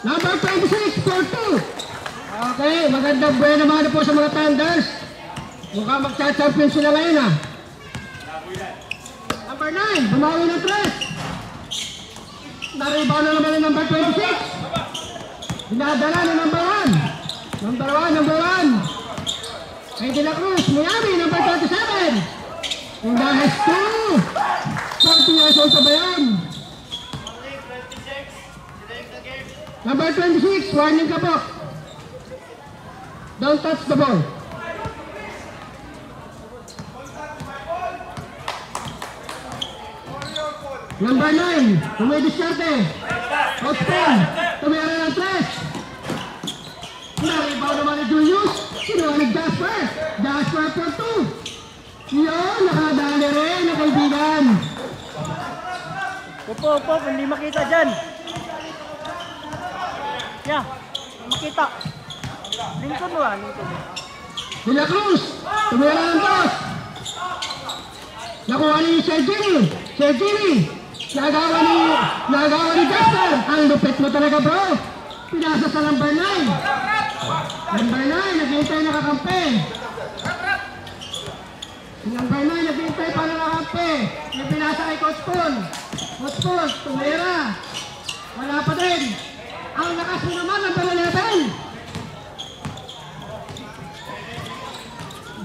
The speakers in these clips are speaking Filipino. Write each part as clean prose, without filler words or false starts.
Number 26, 4-2. Okay, magandang buhay naman po sa mga Thunders. Mukhang magcha-champion sila ngayon ah. Number 9, bumawi ng 3. Naribaw na naman ng number 26. Dinadala ng number 1. Number 1. Kay De La Cruz, Miami, number 27. And that has 2. 40 years old pa ba yan? Number 26, warning ka po. Don't touch the ball. Number 9, tumidiskarte. Ospen, tumira ng 3. Naribaw naman ni Julius. Sinuwanig Jasper. Jasper for 2. Yun, nakadali rin na kaibigan. Upo, hindi makita dyan. Yeah, makita. Lincoln mo ah, Lincoln. De La Cruz, tumira ng 2. Nakuha ni Sir Jimmy. Sir Jimmy, nagawa ni Jasper. Ang lupit mo talaga bro. Pinasa sa number 9. Number 9, naghihintay nakakampi. Number 9, naghihintay para nakakampi. Yung pinasa kay Coach Paul. Coach Paul, tumira. Wala pa din. Ang lakas mo naman, number 11.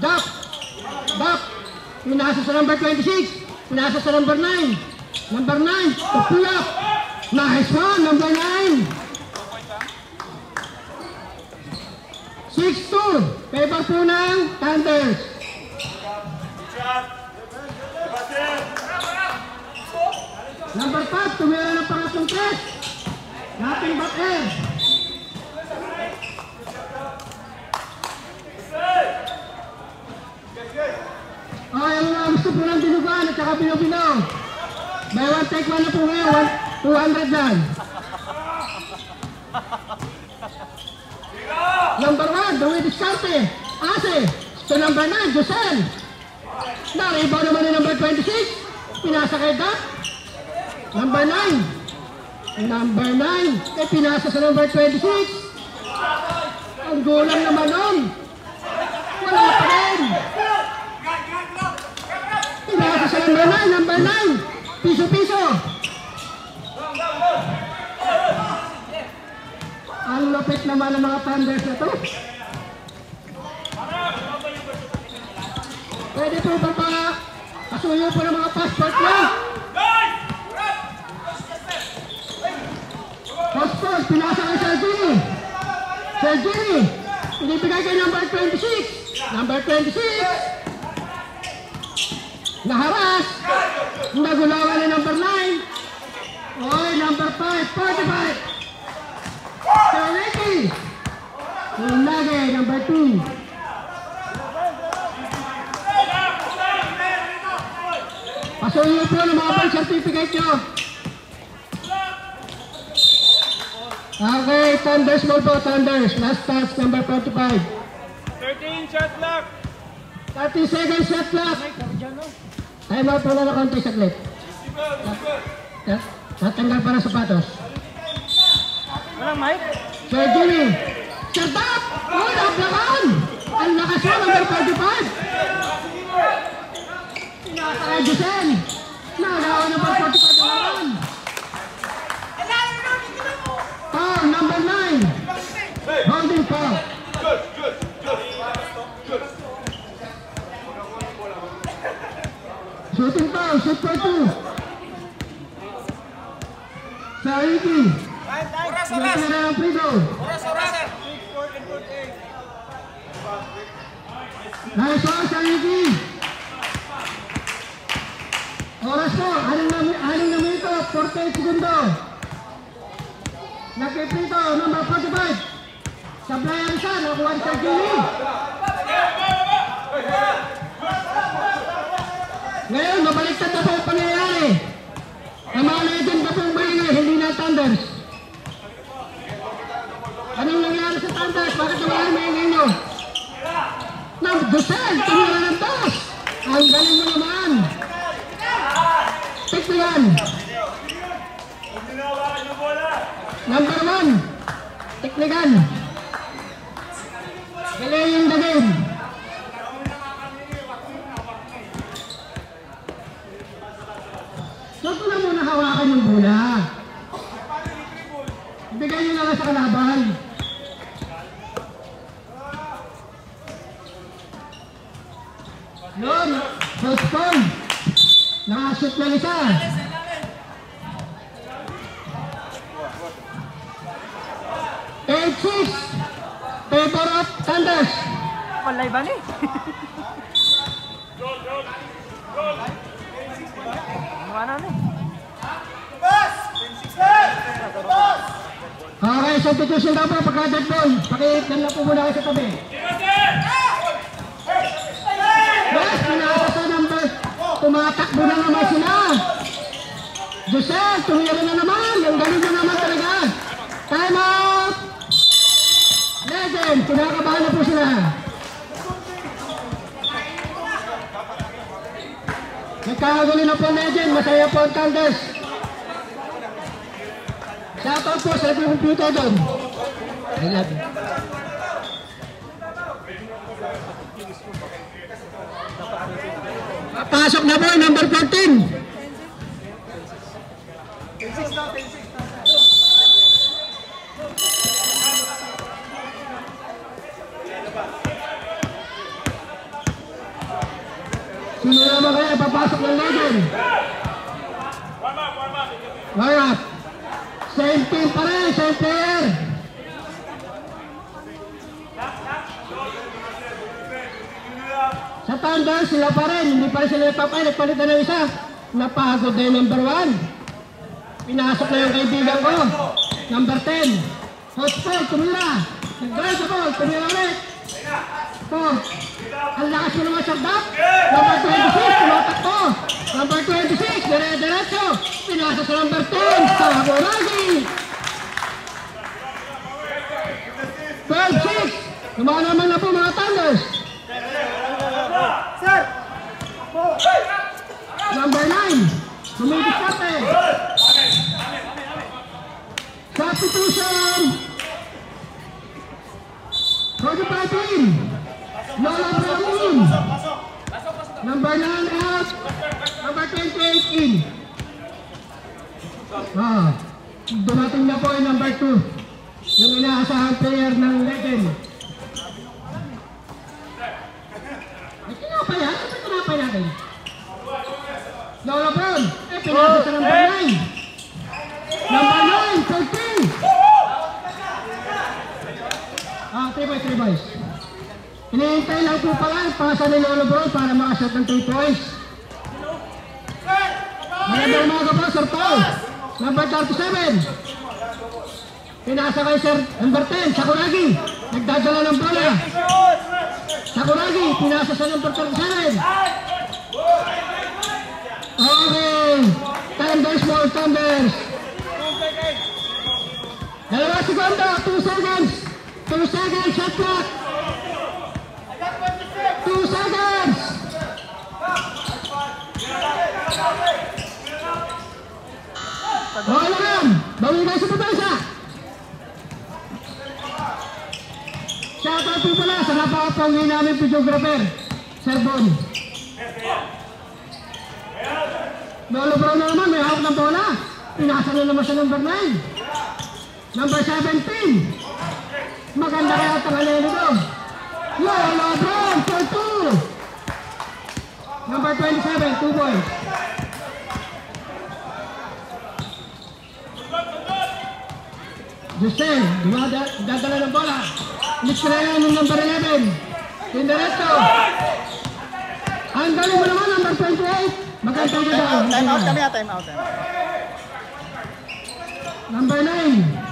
Duck. Pinasa sa number 26. Pinasa sa number 9. Number 9, to pull up. Nice one, number 9. 6-2. Favor po ng Thunders. Number 5, tumira ng pangatlong test. Nothing but air. Okay, ang mga gusto po ng dinugan at saka pinobinaw. By one take one na po ngayon, 200 lang. Number 1, Dawid Iskarte. Ase. To number 9, Josel. Naribaw naman ni number 26. Pinasa kay Doc. Number 9. Number 9. Eh, pinasa sa number 26. Ang gulang naman nun. Wala pa rin. Pinasa sa number 9. Number 9. Piso-piso. Ang lupit naman ng mga Thunders na to. Pwede po ba pasuyo po ng mga passport na? Passport, pinasa kay Sir Jimmy. Sir Jimmy, pinibigay kay number 26. Number 26. Naharas. Nagulawan ni number 9. Oy, number 5, 45. Sir Ricky. Ulage, number 2. Pasuyo po ng mga birth certificate nyo. Okay, Thunders mo po, Thunders. Last touch, number 45. 13 shot clock. 30 seconds shot clock. Time out po na na konti saglit. Tatanggal pa ng sapatos. Walang mic? Sir Jimmy. Sir Doc! Uy, naplakan! Ang lakas mo, number 45. Pinasa kay Gisel. Nagawa na pa 45 naman. Foul, number 9. Holding foul. Shooting foul, shoot for 2. Sariki. Natira ng free throw. Nice one, Sariki. Oras po, 6 na minuto, 48 segundo. Nagpiprito, number 45. Sablayan siya, nakuha ni Sir Jimmy. Ngayon, mabaliktad na po ang pangyayari. Ang mga legend na pong maingay, hindi na Thunders. Anong nangyari sa Thunders? Bakit naman ang maingay nyo? Dusel, tumira ng dos. Ang galing mo naman. Pick mo yan. Number 1. Teknikan. Delaying the game. So, ito na muna hawakan yung bola. Ibigay nyo na lang sa kalaban. Yun, postpone. Nakashoot na isa. Favor of Thunders. Palay ba ni? Ano ni? Okay, substitution daw po pagka dead ball. Pakitan na po muna kayo sa tabi. Yes, pinasa sa number. Tumatakbo na naman sila. Joseph, tumira na naman. Ang galing na naman talaga. Time out. Legend, kinakabahan na po sila. Nagkakagulo na po Legend, masaya po ang Thunders. Shoutout po sa computer doon. I love you. Pasok na po, number 14. Sino naman kaya papasok ng Legend? Warm up. Same team pa rin, same player. Sa Thunder, sila pa rin. Hindi pa rin sila nagpapay. Nagpalitan ng isa. Napagod na yung number 1. Pinasok na yung kaibigan ko. Number 10. Hotspot, tumira. Nag-drive sa ball, tumira ulit. Ang lakas mo naman sardap. Number 26, tumatakbo. Number 26, dire-diretso. Pinasa sa number 10, Sakuragi. 12-6. Lumanaman na po mga Thunders. Sir! Number 9, sumidiskarte. Substitution. Cody Patin. Lola Brown. Number 9 out. Number 28 in. Dumating na po yung number 2. Yung inaasahan player ng Legend. Ay, tinapay ha? Ano tinapay natin? Lola Brown. Pinasa sa number 9. Number 9, 13. 3 boys. Hinihintay lang po pala ang pasa ni Lolo Brown para makashot ng 3 points. Magandang umaga po, Sir Paul. Number 37. Pinasa kay Sir number 10, Sakuragi. Nagdadala ng bola. Sakuragi, pinasa sa number 37. Okay. Thunders more Thunders. 2 segundo, 2 seconds. 2 seconds, shot clock. 2 seconds. Okay lang. Bawin kayo sa pabasa. Shoutout po pala sa napakapanghi namin videographer, Sir Bon. Lolo Brown na naman, may hawak ng bola. Pinasa na naman sa number 9. Number 17. Maganda kaya ang tangalero doon. Lolo Brown for 2. Number 27, 2 points. Justin, dadala ng bola. Nikrela ng number 11. Tindiretso. Ang galing mo naman, number 28. Magandang ganda. Time out kami ha, time out. Number 9.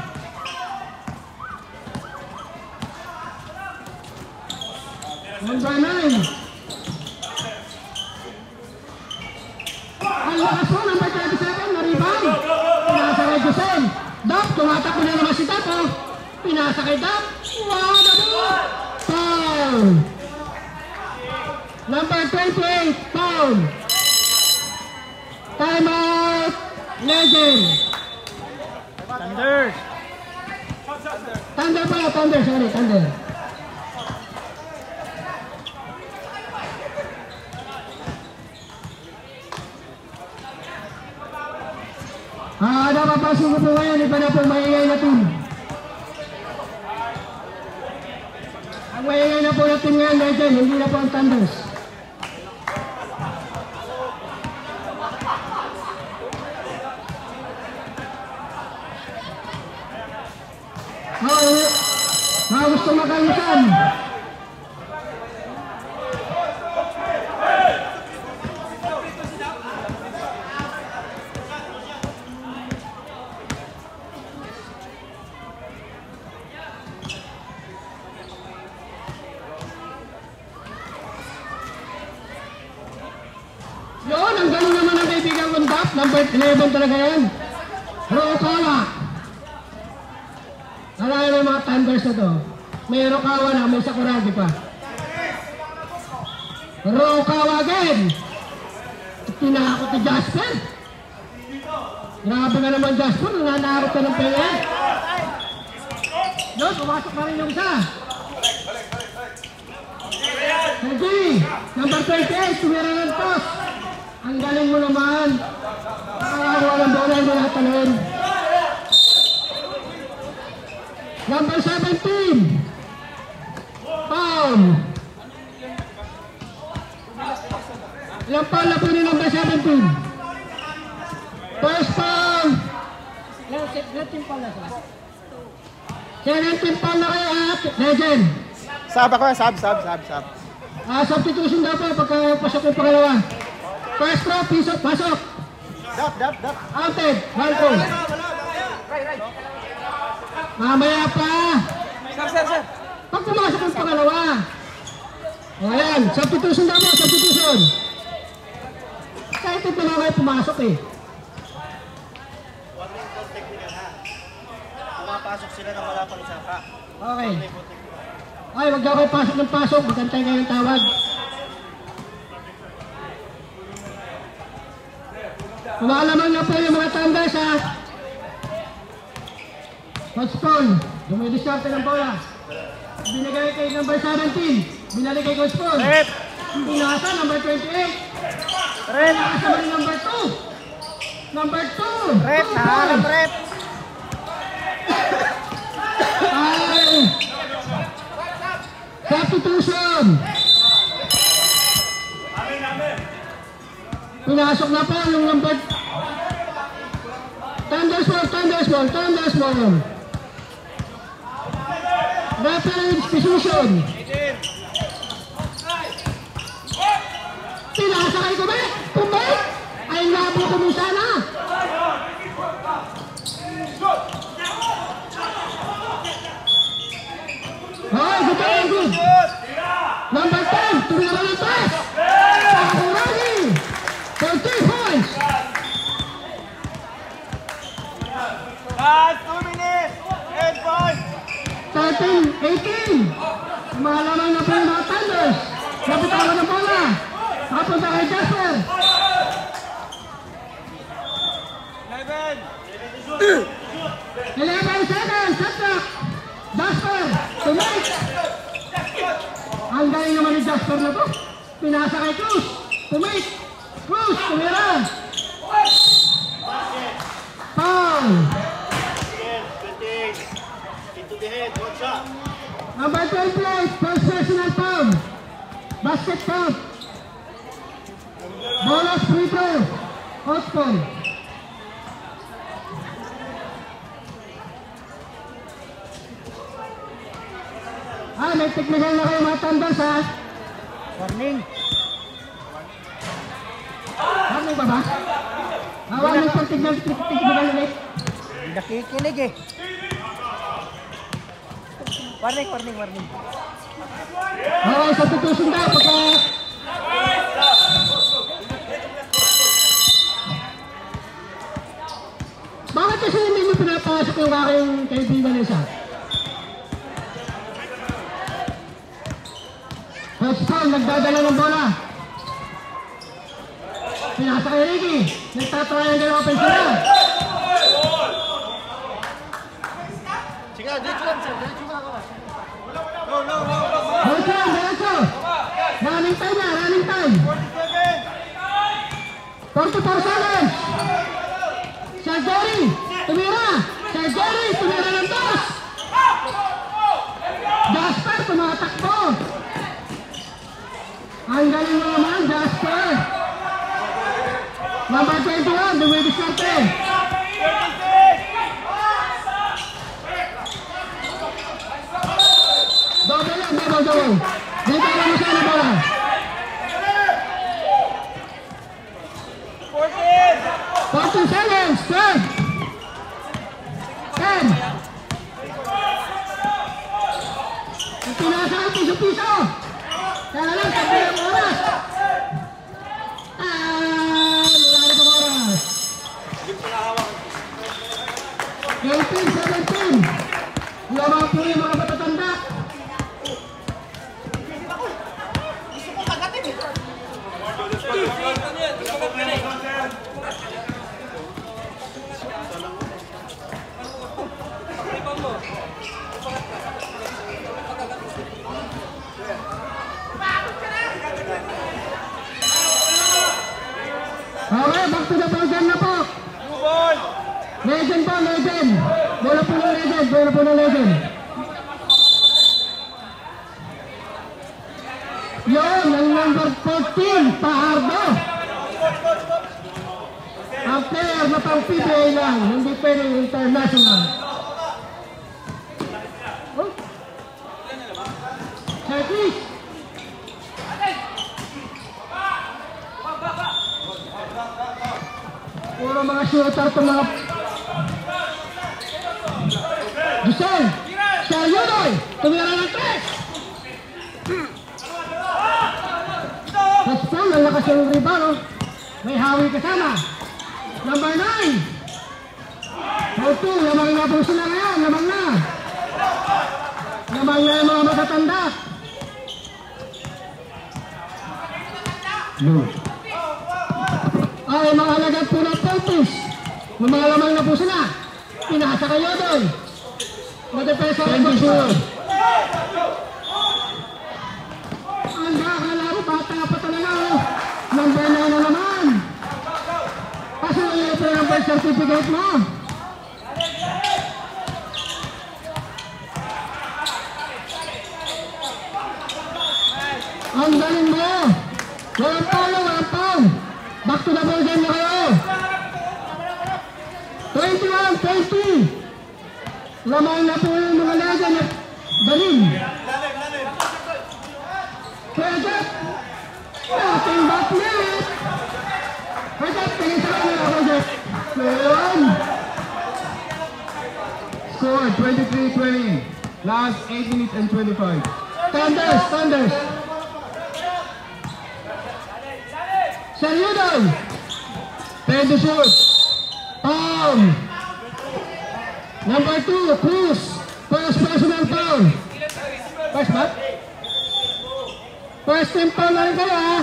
Number 9. Ang lakas mo, number 27, na-rebound. Pinasa kay Josel. Dap, tumatakbo na naman si Dap. Pinasa kay Dap. Wow, Dap! Foul. Number 28, foul. Time out. Legend. Thunders! Thunder pala, Thunder, sorry, Thunder. Napapasin ko po ngayon, iba na po maingay na team. Ang maingay na po na team ngayon, Legend, hindi na po ang Thunders. Gusto makalisan. Yun, ang galing naman ng kaibigan kong Dap. Number 11 talaga yan. Rokawa. Alala yung mga Thunders na to. May Rokawa na, may Sakuragi pa. Rokawa again. Tinakot ni Jasper. Grabe ka naman Jasper, nananakot ka ng pera. Yun, pumasok na rin yung isa. Sergi, number 28, tumira ng toss. Ang galing mo naman. Nakakakuha ng bola, hindi nakatalon. Number 17. Foul. Ilang foul na po ni number 17? First foul. 17 foul na siya. 17 foul na kayo at Legend. Sab ako, sab. Substitution daw po pagkapasok yung pangalawa. First throw, pasok. Dap. Outed, one goal. Mamaya pa. Sir. Pag pumasok yung pangalawa. O ayan, substitution daw po, substitution. Kahit ito na kayo pumasok eh. Pumapasok sila na wala pang saka. Okay. Ay, wag daw kayo pasok ng pasok, magantay kayo ng tawag. Kumalaman na po yung mga Thunders ha. Coach Paul, dumidiskarte ng bola. Binigay kay number 17. Binalik kay Coach Paul. Rep. Pinasa, number 28. Pinasa rin number 2. Number 2. Rep, naharap rep. Ay. Substitution. Pinasok na po yung number. Thunders ball. Reference position. Pinasa kay Kumay. Ay labo ko mo sana. Hoy, good. Number 10, tumira ng pass. Sakuragi. 14 points. Last 2 minutes. 8 points. 13-18. Malaman na po yung mga Thunders. Napitawan ng bola. Nakapunta kay Jasper. 11 seconds. Setback. Jasper. Tumit. Ang galing naman ni Jasper na to. Pinasa kay Cruz. Tumit. Cruz. Tumira. Foul. Number 28, first personal foul. Basket count. Bonus free throw. Outcome. May technical na kayo mga Thunders ha. Warning. Warning ba ba? Warning pang technical ulit. Nakikinig eh. Warning. Okay, substitution daw pagka... Bakit kasi hindi mo pinapasok yung aking kaibigan isa? Coach Paul, nagdadala ng bola. Pinasa kay Ricky. Nagtatrayan ng offensive na. Sige, dito lang sir. Jerry, tumira! Sir Jerry, tumira ng dos! Jasper, tumatakbo! Ang galing mo naman, Jasper! Number 21, dumidiskarte! Double lang, double. Dito lang mo siya na bola. 14 seconds, 10. 10. Pinasa ang piso-piso. Kaya lang, tabi ang oras. Wala na pang oras. 18-17. Lamang po yung mga matatanda. Okay, back to the program na po. Legend po, legend. Bola po ng legend, bola po ng legend. Yun, ang number 14, Pahardo. Ang player na pang PBA lang, hindi pwedeng international. Oh. Sir Chris. Puro mga shooter itong mga... Giselle! Sir Yudoy! Tumira ng 3! That's Paul, ang lakas yung rebound, oh. May Hawi kasama. Number 9. O2, lamang na po sila ngayon, lamang na. Lamang na yung mga matatanda. No. Ay, mga alagad po ng Pontus. Lumalamang na po sila. Pinasa kayo doon. Madepesa ng Bosur. Ang akala ko, bata pa talaga. Number 9 na naman. Kasi nalayo po yung birth certificate mo. Ang galing mo. Walang palo, walang pao. Back to the ball game na kayo. 21-20. Lamang na po yung mga legend at Balin. Pwede. Ating back net. Pwede. Tingin sa kanya. Pwede. Ngayon. Score 23-20. Last 8 minutes and 25. Thunders. Thunders. Sir Yudoy. Pwede shoot. Foul. Number 2, Cruz. First personal foul. First ba? First team foul na rin kayo, ha?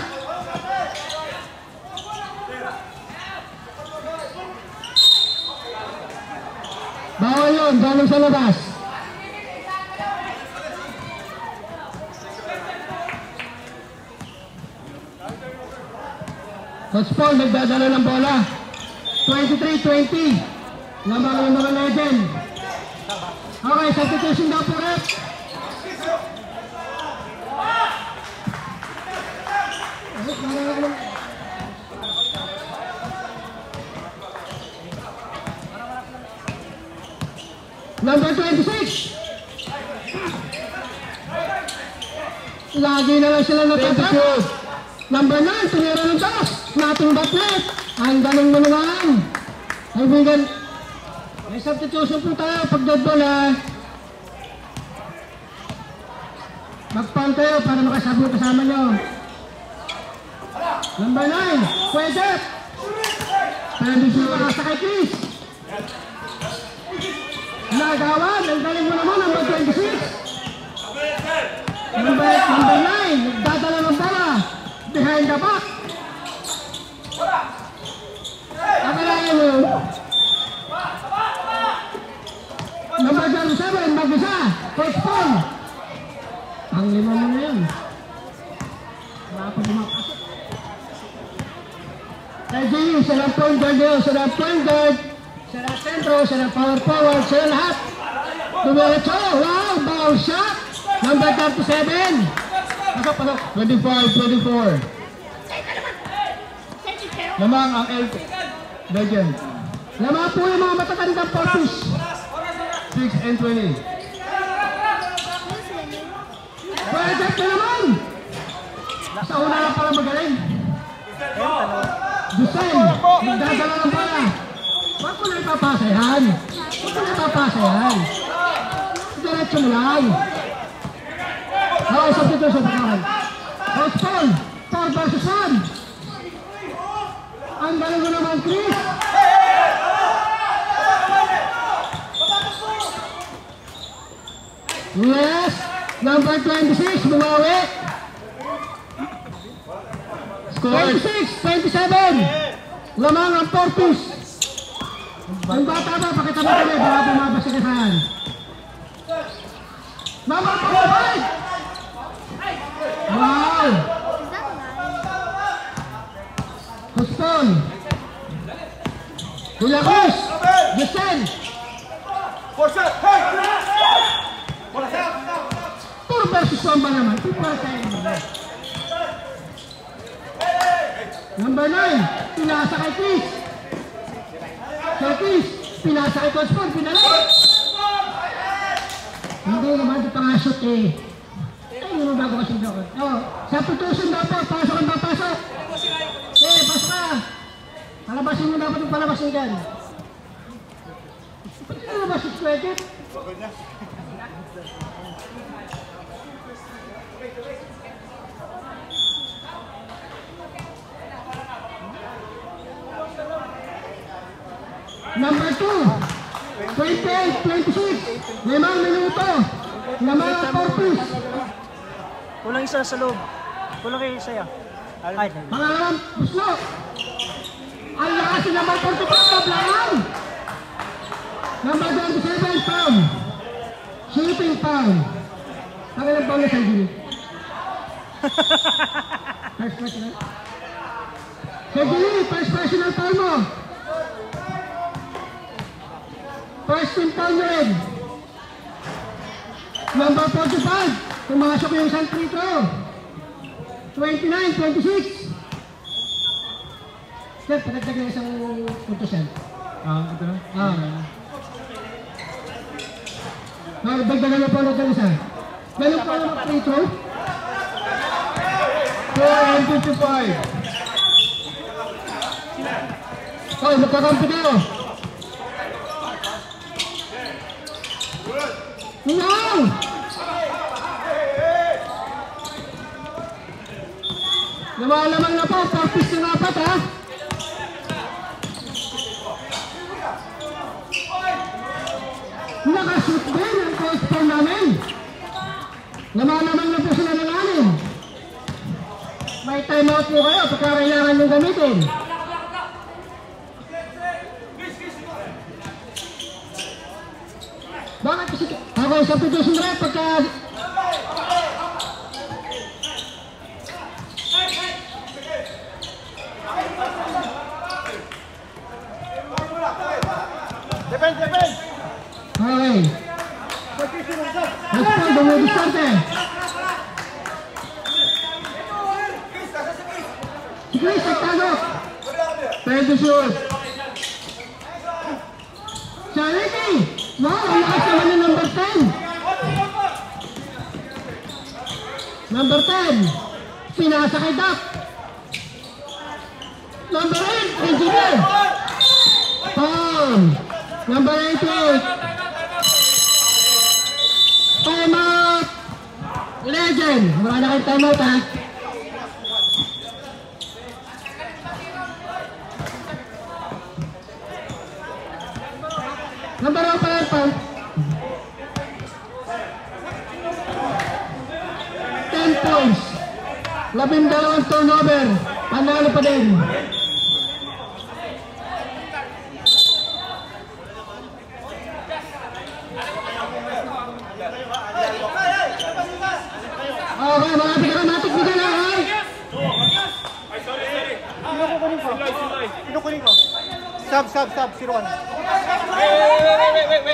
Bawal yun, galing sa labas. Coach Paul, nagdadala ng bola. 23-20. Lamang yung mga legend. Okay, substitution daw po rep. Number 26. Lagi na lang sila natatat. Number 9, tumira ng taas. Nating batlet. Ang galing mo naman. Kaibigan, may substitution po tayo pag dead ball, ha. Mag-foul kayo para makasabot kasama nyo. Number 9, pwede. Pwede siya sa kay Chris. Nagawan, ang galing mo naman, number 26. Number 9, nagdadala ng bola. Behind the back. Akalain mo. Number 37, mag-isa. Coach Paul. Ang lima mo na yun. Wala pa bumapasok. Kay Jimmy, sa left point guard yun. Sa left point guard, Siya na sentro, siya na power forward, siya lahat. Dumiretso, wow, ball shot. Number 37. Pasok, pasok. 25-24. Lamang ang Legend. Lamang po yung mga matatandang Portis. 6 and 20. Project na naman. Sa una lang pala magaling. Dusen, nagdadala ng bola. Huwag ko na ipapasayan. Huwag ko na ipapasayan. Diretso mo lang. Substitution sa kawan. House Paul, 4 versus 1. Ang galing mo naman, Chris. Yes, number 26, bumawi. 26-27. Lamang ang Portis. Ang bata ba, pakita mo kami, baka bumabas sa kasahan. Number 45. Wow! Huston. De La Cruz. Dusen. 4 versus 1 ba naman? 2 para tayo naman. Number 9, pinasa kay Chris. Kay Chris, pinasa kay Coach Paul, pinalay. Hindi naman, di pa nga shoot eh. Ay, yun ang bago kasing doon. Oh, substitution dapat, pasok ang papasok. Eh, pasok ka. Palabasin mo dapat yung palabasin dyan. Pati na nabas yung sweater? Number 2, 28-26, 5 minuto, lamang ang Portis. Kulang isa sa loob. Kulang kayo isa yan. Ay, Pangalan, Buslo. Ang lakas si number 44, Blangan. Number 27, Pound. Shooting Pound. Pangalan Pound na sa gili. First personal. Sa gili, first personal foul mo. First team foul mo rin. Number 45, pumasok yung isang free throw. 29-26. Sir, patagdag na isang puntos yan. Ito na? Dagdagan na po ulit ng isa. Ganun po ang free throw. 4 and 55. Okay, magkakampi kayo. Wow! Lumalamang na po, 4 piece na dapat ha. Nakashoot din ang coach po namin. Lumalamang na po sila ng 6. May timeout po kayo pagka kailangan yung gamitin. Bakit kasi ako sa petition rep pagka Defend, defend! okay. Let's go, dumudistante. Si Chris, nagtanok. Pwede shoot. Siya Ricky. Wow, ang lakas naman ng number 10. Number 10. Pinasa kay Doc. Number 8, engineer. Foul. Number 88. Timeout. Legend. Wala na kayong timeout ha. Number 1 pa lang pa. 10 points. 12 turnover. Panalo pa din. Okay, mga tigamatik bigyan na, ha? Sino kukunin ko? Sino kunin ko? Stop. 0-1.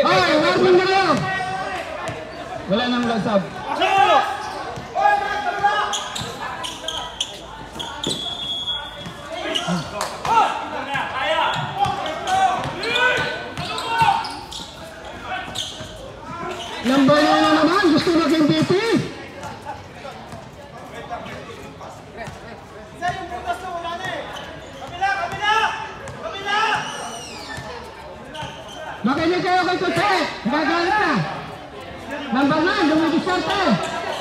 Ay, warning na kayo. Wala nang lasab. Number 9 na naman, gusto mag-MVP. Makinig kayo kay Coach Ed, nagagalit na. Number 9, Luigi Sante.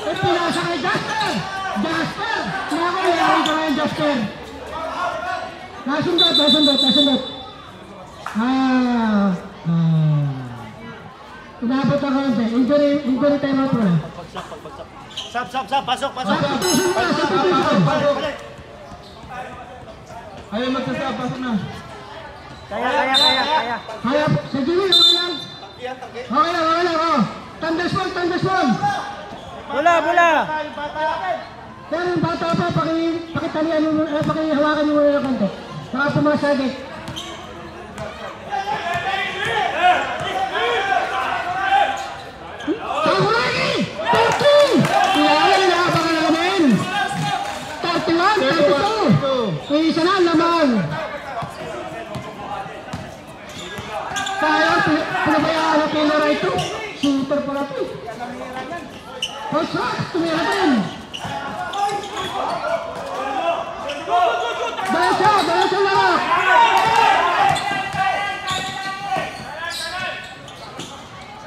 Pinasa kay Jasper. Nakakalaman ka ngayon, Jasper. Nasundot. Inabot ako hindi. Injury time out mo na. Stop. Pasok. Ayaw magsasab, pasok na. Kaya. Kaya, sa Jimmy, okay lang. Oh. Tandas mo. Bola. Pero yung bata pa, pakitalian mo, pakihawakan mo muna ng konti. Saka pumasagit. Tahulagi! 30! Inaabangan na naman! 31, 32! Isa na naman! Kaya, pinabayaan na pinara ito. Shooter pala ito. Coach Rock, tumira din! Balas siya na!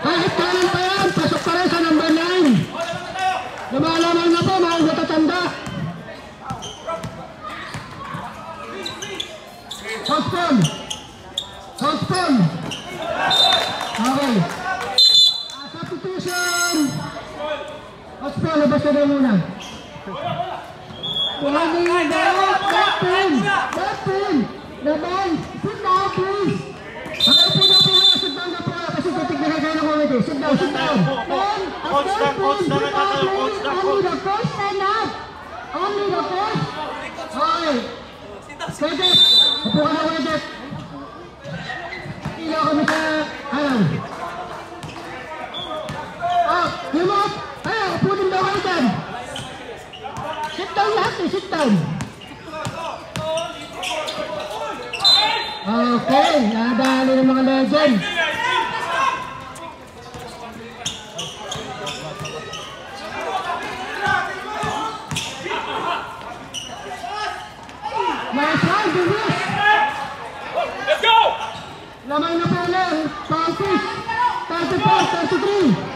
Kahit kanan pa yan, pasok pa rin sa number 9. Lumalaman na po, mahal matatanda. Postpone. Okay. Substitution. Postpone, labas na rin muna. Left pin. Laban. Sit down, please. Sit down na po. Kasi titignan kayo ng comedy. Sit down. Only the first stand up. Only the first. Okay. Wedget. Upo ka na, Wedget. Ilaw kami sa alam. Lumot. Upo din daw kayo dyan. Sit down lahat eh. Sit down. Okay. Nadali ng mga legend. Last one, Dennis. Let's go! Lamay na po lang. Pampis. 34, 33.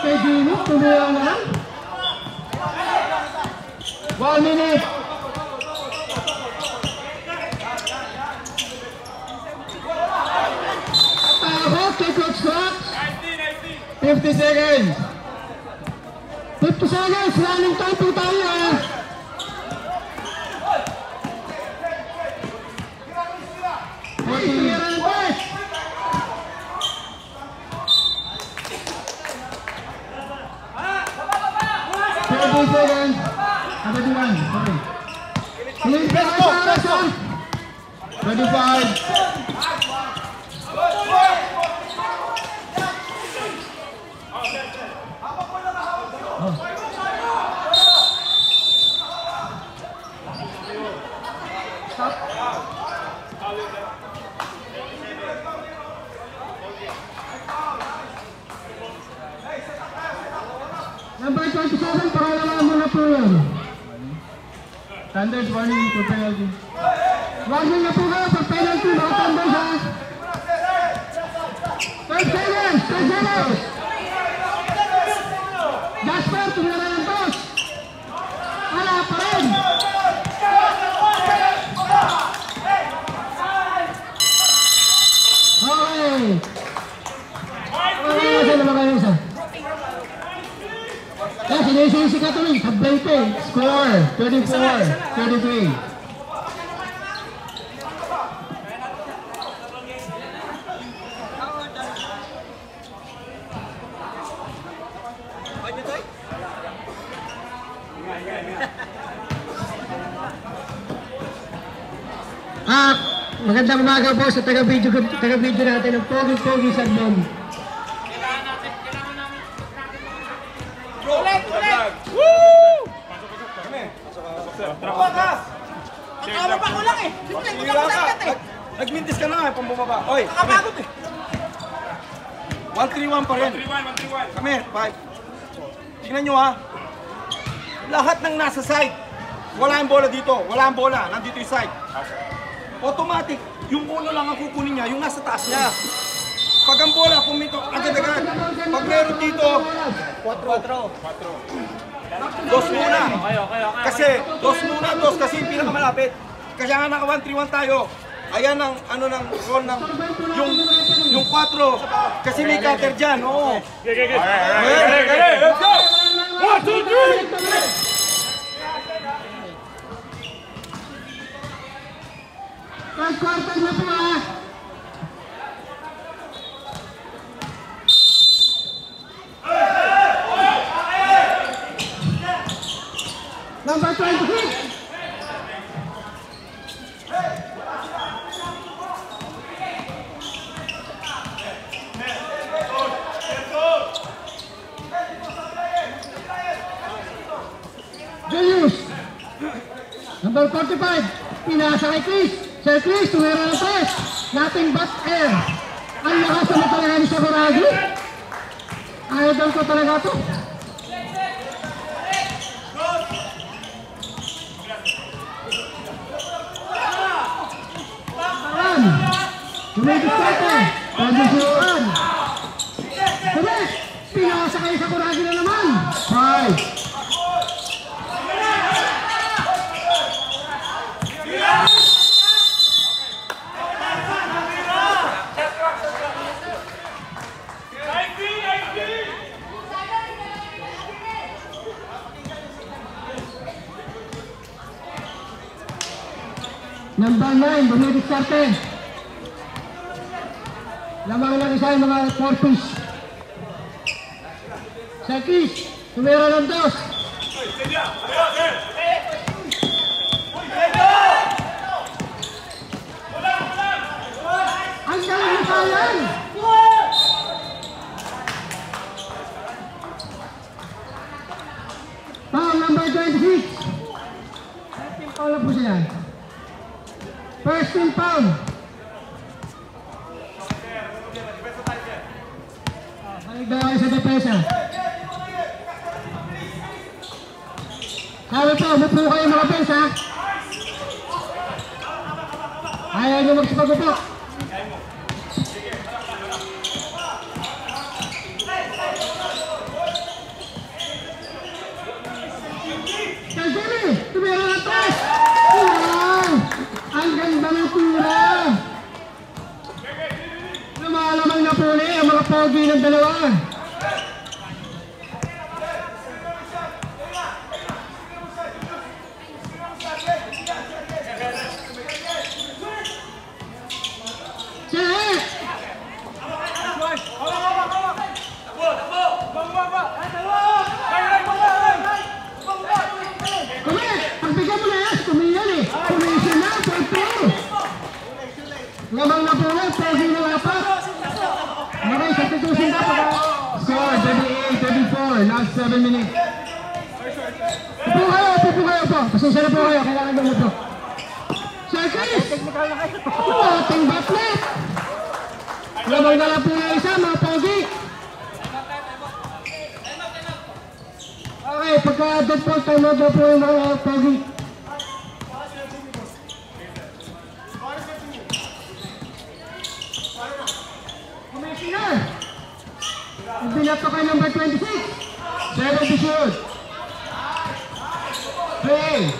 Kay Dino, tumira na lang. 1 minute. Kay Coach Rock. 50 seconds. 50 seconds. Running time po tayo eh. Tumira ng best. Seconds. Agad one. Okay. Limpia ka sa aras ha. 25. Number 27, pakalaman mo na po yun. Thunders warning for penalty. Warning na po kayo pag penalty, mga Thunders ha. 5 seconds, 5 seconds. Jasper, tumira ng boss. Wala pa rin. Okay. Wala na naman kayo isa. Sinisisi ka tuloy, sablay pa eh. Score 34-33. Magandang umaga po sa taga-video natin ng Pogi sa Bom. Nakama pa ko lang eh. Hindi ka masakit eh. Nagmintis ka na nga, pambumaba. Oy, Nakapagod eh. 131 pa rin. 131. Kami, 5. Tingnan nyo ha. Lahat ng nasa side. Wala ang bola dito. Wala ang bola. Nandito yung side. Automatic. Yung uno lang ang kukunin niya. Yung nasa taas niya. Pag ang bola, pumito agad-agad. Pag meron dito, 4. Dos muna. Kasi, dos muna, dos kasi yung pinakamalapit. Kasi nga naka 131 tayo. Ayan ang ano ng roll ng yung 4 kasi may cutter diyan. Oo. Let's go. 1 2 3. Third quarter na po ha. Number 26. Julius. Number 45. Pinasa kay Chris. Sir Chris, tumira ng press. Nothing but air. Ang lakas naman talaga ni Sakuragi. Idol ko talaga ito. Tumitiskate. Pagkasuan. Correct. Pinasa kay Sakuragi na naman. 5. Number 9, bumitiskate. Lamang lang isa yung mga 4 piece. Sakis, tumira ng 2. Ang galing na sayang! Foul number 26. Team foul na po sila. First team foul. Balik daw kayo sa depensa. Sabi po, umupo kayo mga fans ha. Ayaw nyo magsipag-upo. Kalsili, tumira ng 3. Wow! Ang ganda ng tira. Lumalamang na puli ang mga pogi ng dalawa. Check! Correct! Pagbigyan mo na yan, tumiyan eh. Tumiyan na, lamang na po lang, pogi ng apat. Okay, substitution na pag score, 38-34, last 7 minutes. Upo kayo po. Pasensya na po kayo, kailangan nyo po. Circus! Ating batlet! Lamang na lang po yung isa, mga pogi. Okay, pagka-dead ball, time out na po yung mga pogi. Commissioner! Binato kay number 26. 70 shoot. 3.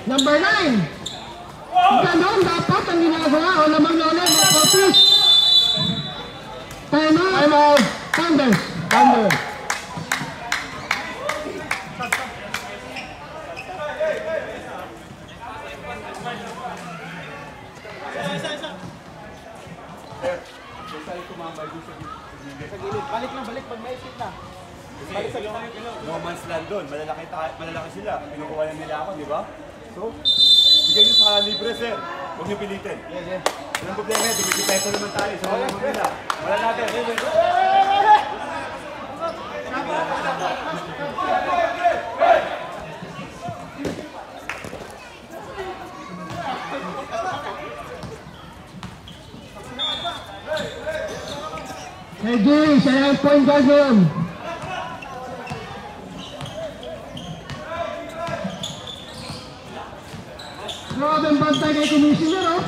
Number 9. Ganon dapat ang ginagawa o lamang lola ng office. Time out. Thunder. Sa gilid. Balik na, balik. Pag maipit na. Balik sa gilid. No man's land doon. Malalaki sila. Pinukuha na nila ako, di ba? So, bigay nyo sa libre, sir. Huwag nyo pilitin. Walang problema, dumikipeso naman tayo. So, walang problema. Wala natin. Sergey, siya ang point guard yun. Grabe ang bantay kay Commissioner, oh.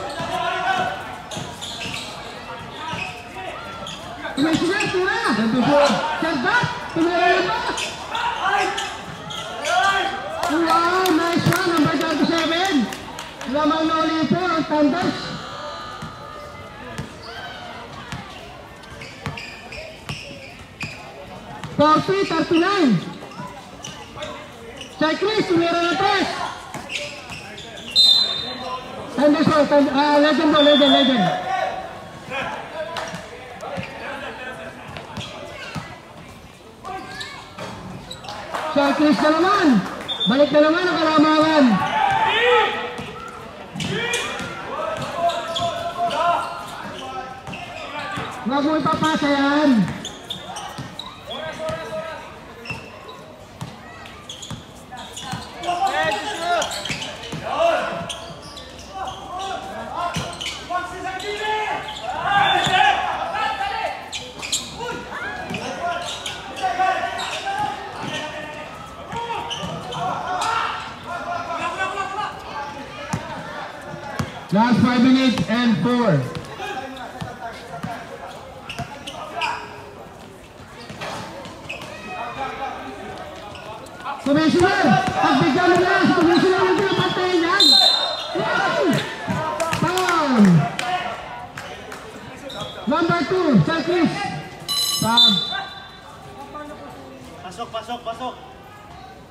Commissioner, tira! Serdat, tumira yung box! Wow, nice one, number 37. Lamang na ulit po ang Thunders. Forty, 39. Sir Chris, tumira ng press. Thunders po, legend po, legend. Sir Chris na naman. Balik na naman ang kalamangan. Huwag mo ipapasa yan. Last 5 minutes and 4. Commissioner, pagbigyan mo na si Commissioner yung pinapatay yan. Wow! Foul! Number 2, Sir Chris. Foul. Pasok.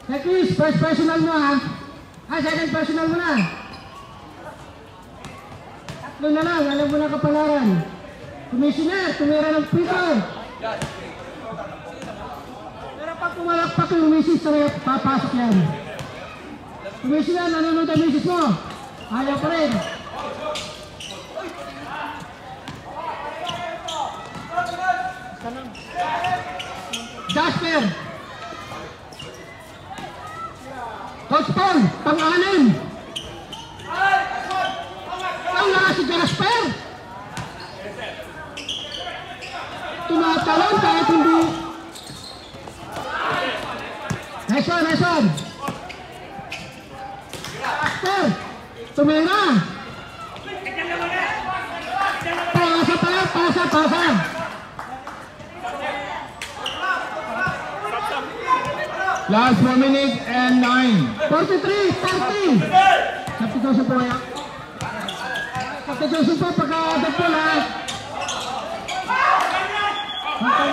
Sir Chris, first personal mo ha. Second personal mo na. Tatlo na lang, alam mo na kapalaran. Commissioner, tumira ng pito. Pero pag pumalakpak yung misis, papasok yan. Commissioner, nanonood ang misis mo. Ayaw pa rin. Jasper. Coach Paul, pang-anim. Ang lakas si Jasper. Tumatalon kahit hindi. Nice one. Jasper, tumira. Pasa. Last 1 minute and 9. 43, 30. Substitution po kaya. Substitution po pagka-adag po lahat. Okay.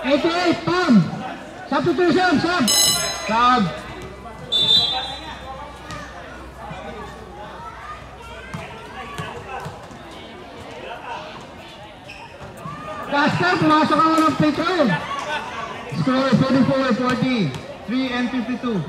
88, Pam. Substitution, sub. Gasper, pumasok ang unang free throw. Score 44-40. 3 and 52.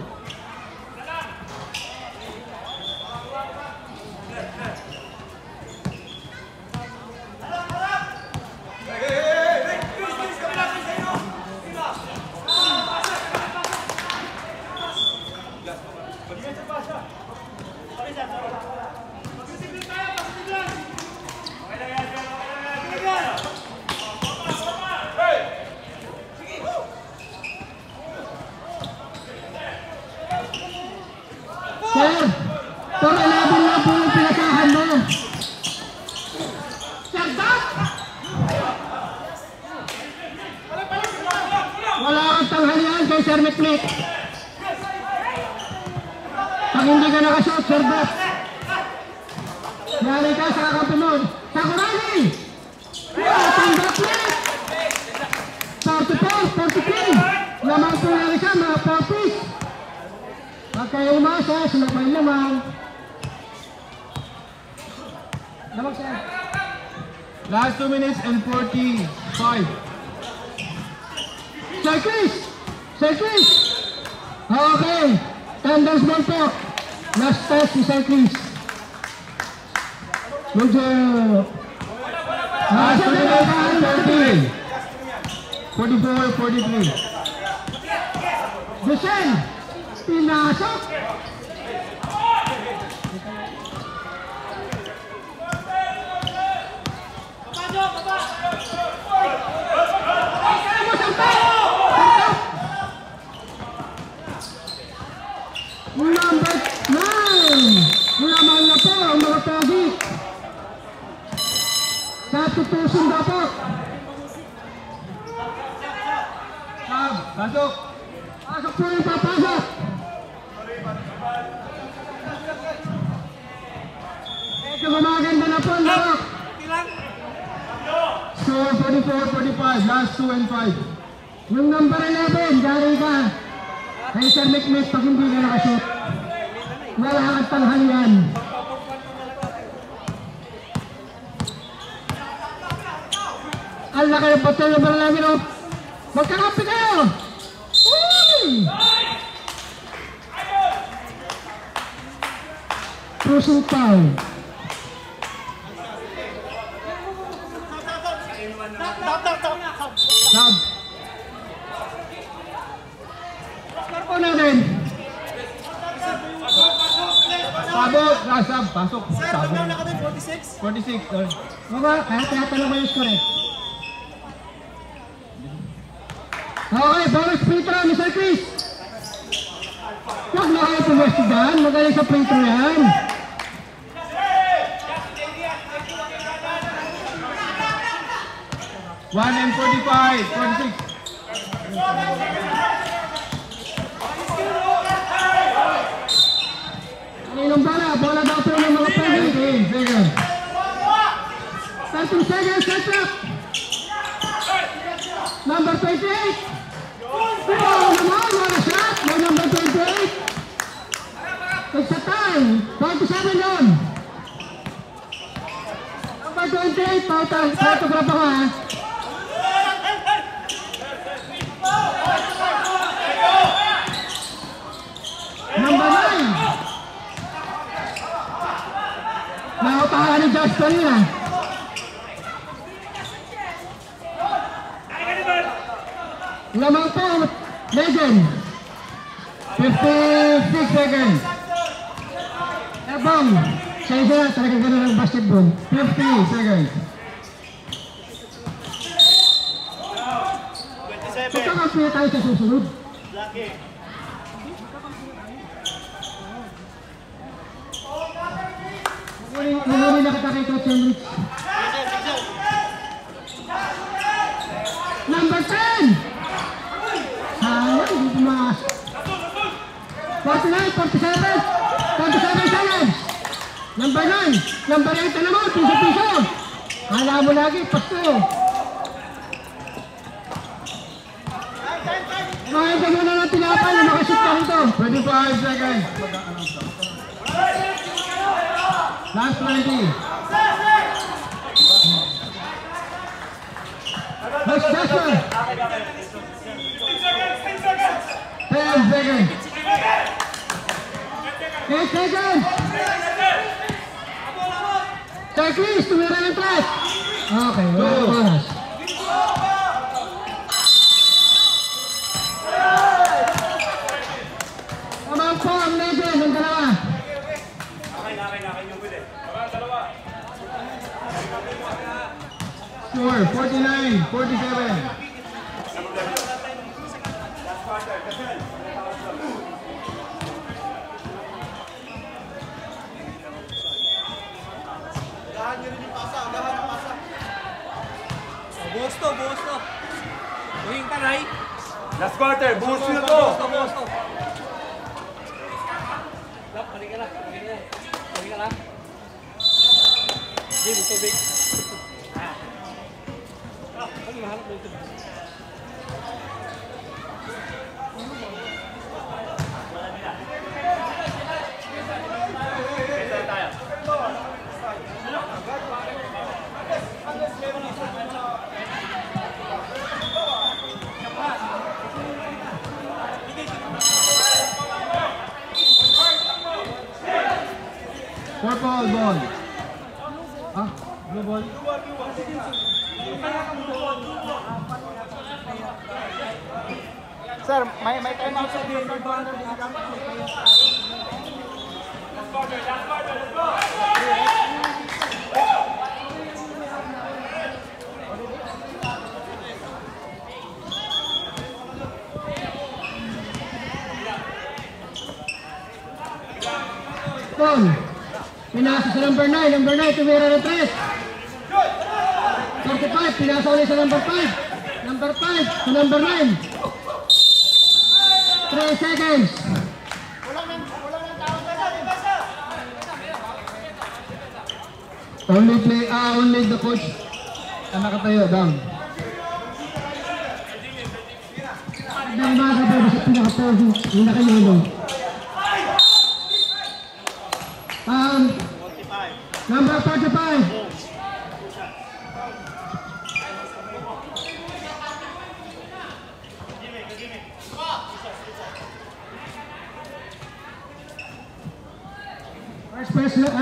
Sir, 4-11 lang po yung pinatahan mo. Sir, Doc! Wala kang tanghalian kay Sir Miklik. Pag hindi ka nakashot, Sir Doc. Yari ka sa kakampi mo. Sakurani! Tanggap ulit! 44, 43. Lamang po lang isa, mga 4 piece. Huwag kayo umasa, sinabay naman. Lamang siya. Last 2 minutes and 45. Sir Chris! Sir Chris! Okay. Tandem ball po. Last test si Sir Chris. Medyo... Last 2 minutes and 30. 44, 43. Giselle! Pinasok! Number 9! Naman na po ang mga pogi. Sa tutusin na po. Sab, pasok. Pasok po yung papasok. Medyo gumaganda na po ang laro. Score 44, 45. Last 2 and 5. Yung number 11, dari ka. Kay Sir Mikmik, pag hindi ka nakashoot. Wala kang tanghalian. Ang laki ng botol ng bala namin, oh. Magkakapi kayo! Uy! Cruising foul. Sab. Score po natin. Sabot. Last sab. Pasok. Sir, Sabot. magkano na kami? 46? 46. Sorry. Baba, kaya tinatanong ko yung score eh. Okay, bonus free throw ni Sir Chris. Huwag na kayo pumestigan, magaling sa free throw yan. One and 45. 46. Kaninong bala? Bola daw po ng mga pwede. 18 seconds. 13 seconds, set up. Number 28. Oh, naman, what a shot. May number 28. It's a time. 47 yun. Number 28, photograph ako ha. Number 9. Nautahan ni Josh kanina. Lamang po, Legend. 56 seconds. Ebong. Sa isa, talagang gano'n ng basketball. 50 seconds. Ito kampiya tayo sa susunod. Nahuli na kita kay Coach Henrich. Number 10! Sayang, hindi tumaas. 49, 47, 47 seconds. Number 9, number 8 na naman, piso-piso. Kala mo lagi, pasto. Makita mo na ng tinapay na makashoot ka rito. 25 seconds. Last 20. Next Joshua. 10 seconds. 8 seconds. Sir Chris, tumira ng track. Okay, wala na oras. Tamang po ang Legend ng dalawa. Score 49, 47. Buhos to. Uwing ka, Ray. Last quarter, buhos nyo to. Buhos to. Balik ka na. Jim, tubig. Ano mahanap mo ito? Purple ball. Ah, blue ball. Sir, may time out sa dito. Paul. Pinasa sa number 9. Number 9, tumira ng 3. 45, pinasa ulit sa number 5. Number 5 to number 9. 3 seconds. Only the coach ang nakatayo, down. Dahil mga kapatid sa pinaka-pogi, yung nakayulong. Number 45.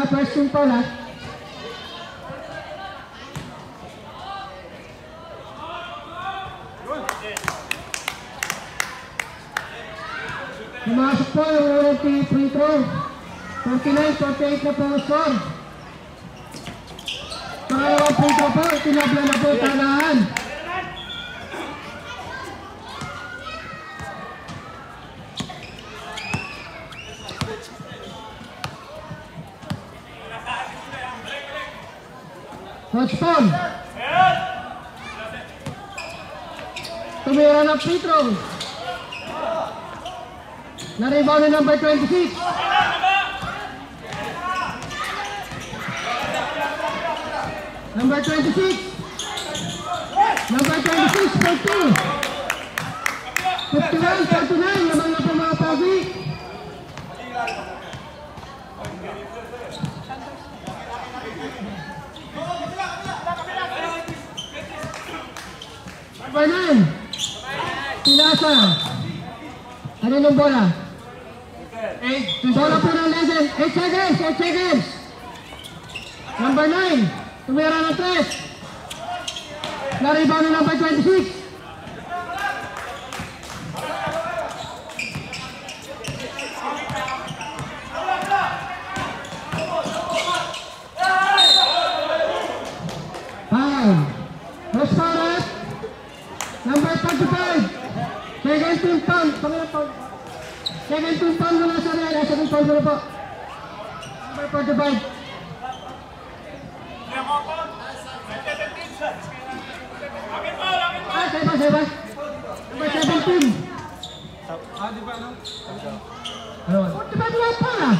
First team Paul, ha? Pumasok po yung unang free throw. 49-48 na po ang score. Pangalawang free throw po, tinabla na po tanahan. Coach Paul. Tumira ng free throw. Na-rebound na number 26. Number 26. Number 26, 42. 51-49, naman na po mga pogi. Number 9. Pinasa. Ano yung bola? 8. Bola po ng legend. 8 seconds. 8 seconds. Number 9. Tumira ng 3. Na-rebound na number 26. First foul. Number 45. Second team foul. Second team foul muna sa real. Second foul muna po. Number 45. Seba. Number 17. Di ba ano? Ano? Di ba niya pa?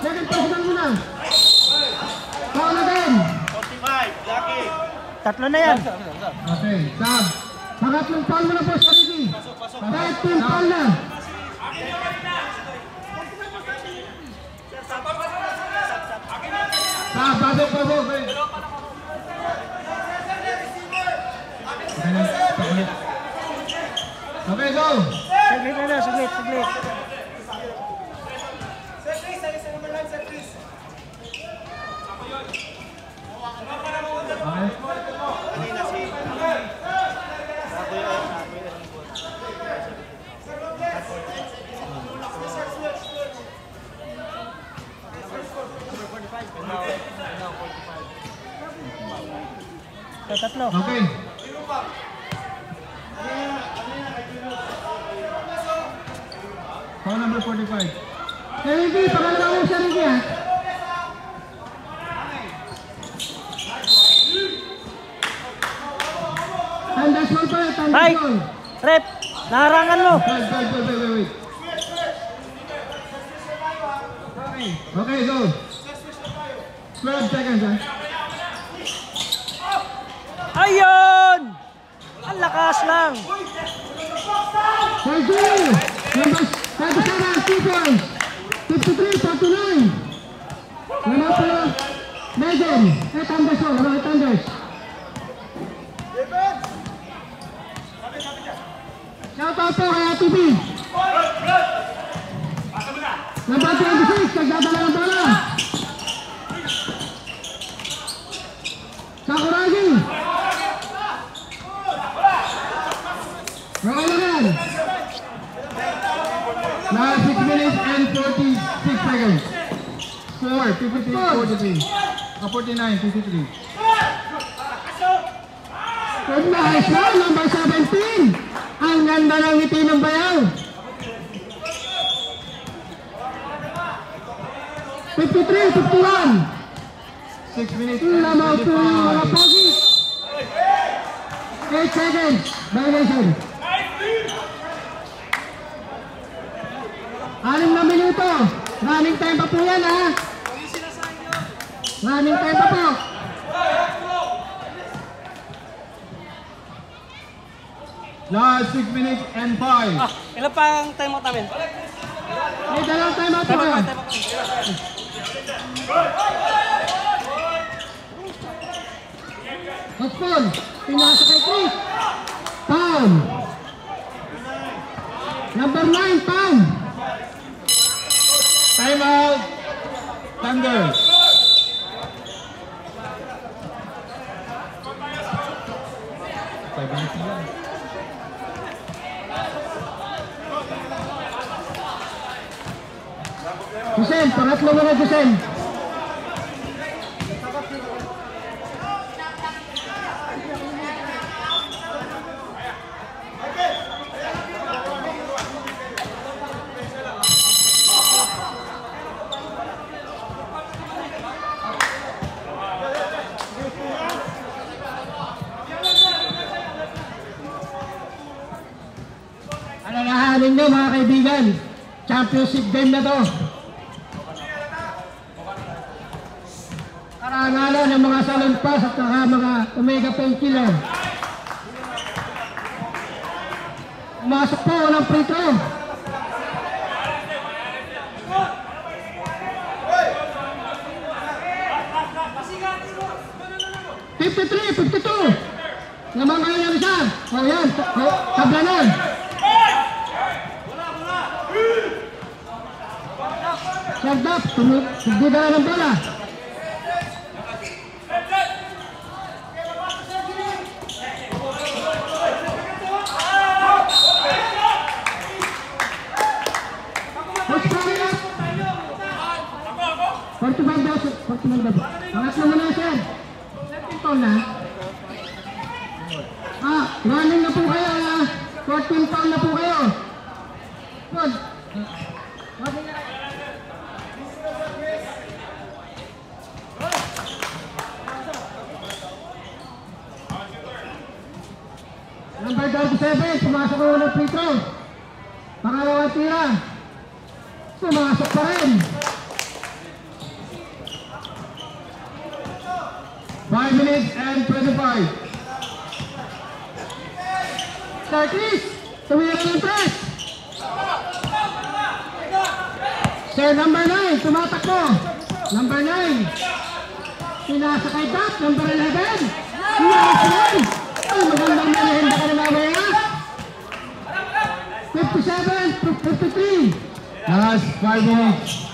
Second foul muna. Foul again. 45, Lucky. Tatlo na yan. Okay, sab. Pangatlong foul mo na po sa Ricky. Third team foul na. Sab, pasok. Okay, go. Saglit na na, saglit. Tatlo. Okay. Foul number 45. Ricky, pangalawa mo siya, Ricky, ha? Tandas ball pa, tandas Ay! ball. Rep! Naharangan mo! Wait. Okay, go. 12 seconds, ha? Ayun! Ang lakas lang! Sergio! Number 37, 2 points. 53-49. Naman po, Megan. Thunders ball, naman Thunders. Shout out po kay Ate B. Number 26, nagdadala ng bola. Sakuragi. Roland. Last 6 minutes and 46 seconds. 4, 53, 43. 49, 53. Good nice one, number 17. Ang ganda ng ngiti ng bayaw. 53, 51. 6 minutes and Lamaw po yung mga 25. pogi. 8 seconds. Violation. 6 na minuto. Running time pa po yan, ha? Running time pa po. Last 6 minutes and 5. Ilan pa ang timeout namin? May dalawang time out pa. Hotspon. Pinasa kay Chris. Pound. Number 9, pound. Time out. Thunder. Hussein, pangatlo mo na Hussein. Alalahanin nyo mga kaibigan, championship game na to. Karangalan ng mga salonpas at mga omega painkiller. Umasok po ng free throw. 53, 52. Naman kayo ng isa. O yan, tablanan. Served up, tugdida na ng bola. Pangatlo mo na sir. 13 pound na. Running na po kayo. 14 pound na po kayo. Good. Number 37, pumasok ko ng free throw. Pangalawang tira. Pumasok pa rin. 5 minutes and 25. Curtis, tumira ng press. Sir, number 9, tumatakbo. Number 9. Pinasa kay Dap, number 11. Yes, 9. Ay, magandang nalihenda ka na mamaya. 57, 53. Last 5 minutes.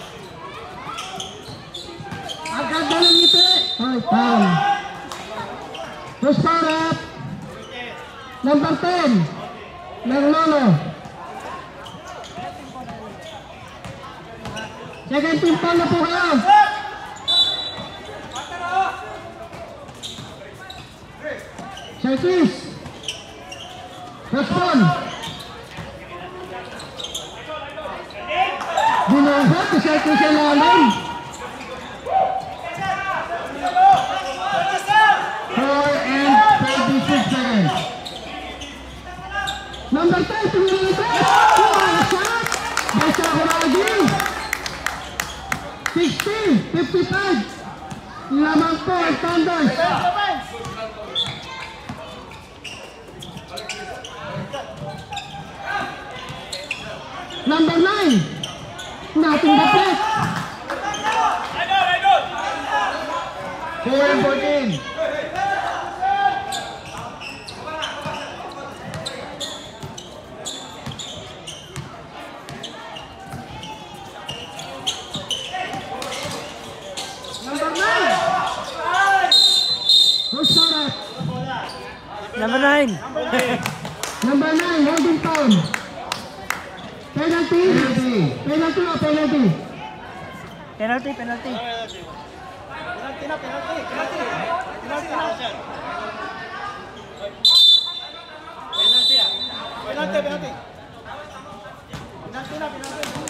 Agad na lang ito. Ay, foul. Push power up. Number 10. Ng Lolo. Second team foul na po kayo. Sir Chris. Respond. Binuhot si Sir Chris ang lalim. 4 and 26 seconds. Number 10, tumira ito. Shot. Basta ako lagi. 60, 55. Lamang po ang Thunders. Number 9. Nothing but net. 4 and 14. 9. Number 9, holding foul. Penalty. Penalty o penalty? Penalty, penalty.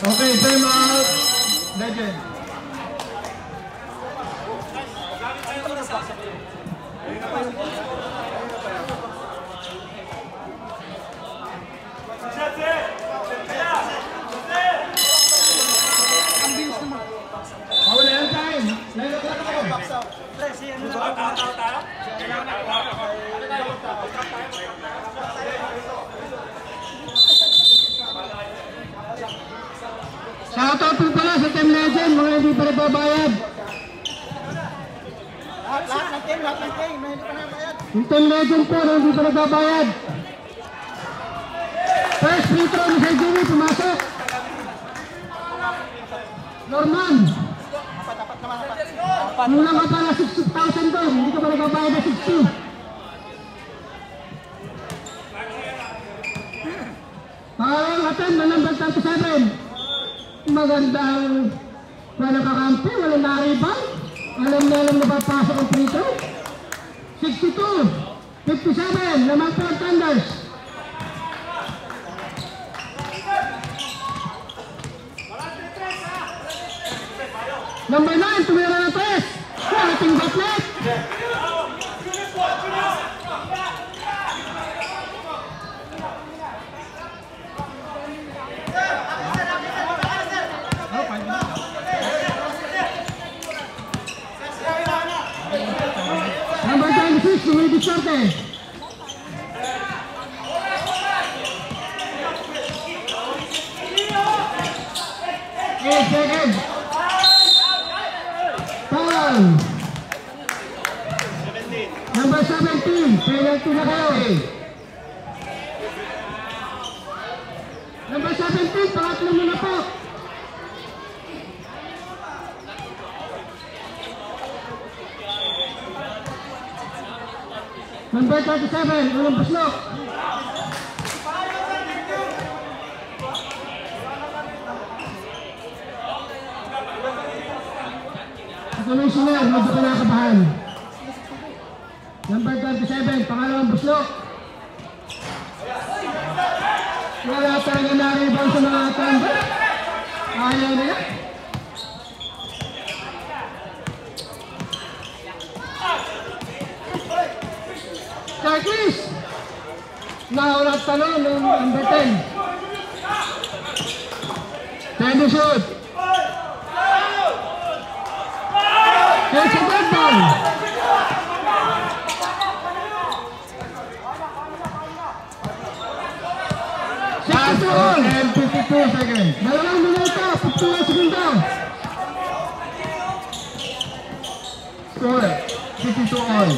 Okay, time out. Legend. Wala yan time. 9 o'clock ako. Shoutout po pala sa Team Legend, mga hindi pa nagbabayad. Lahat ng team, hindi pa nabayad. Yung Team Legend po, na hindi pa nagbabayad. First free throw ni Sir Jimmy, pumasok. Norman. Kulang ka pala 60,000 doon, hindi ka pa nagbabayad na 60. Pangalawang attempt na number 37. Magandang walang kakampi, walang naribal. Alam na papasok ang free throw. 62, 57, naman po ang Thunders. Number 9, tumira na press. Ating batlet. Number 26, Luigi Sorte. 8 seconds. Foul. Number 17, penalty na kayo. Number 17, pangatlo mo na po. Number 37, unang paslok. Commissioner, medyo kinakabahan. Number 37, pangalawang paslok. Wala talaga na-rebound sa mga Thunder. Ayaw nila. Chris! Naulat talon ng number 10. 10 to shoot. It's a good ball. And 52 seconds. Dalawang minuto, 52 segundo. Score 52 all.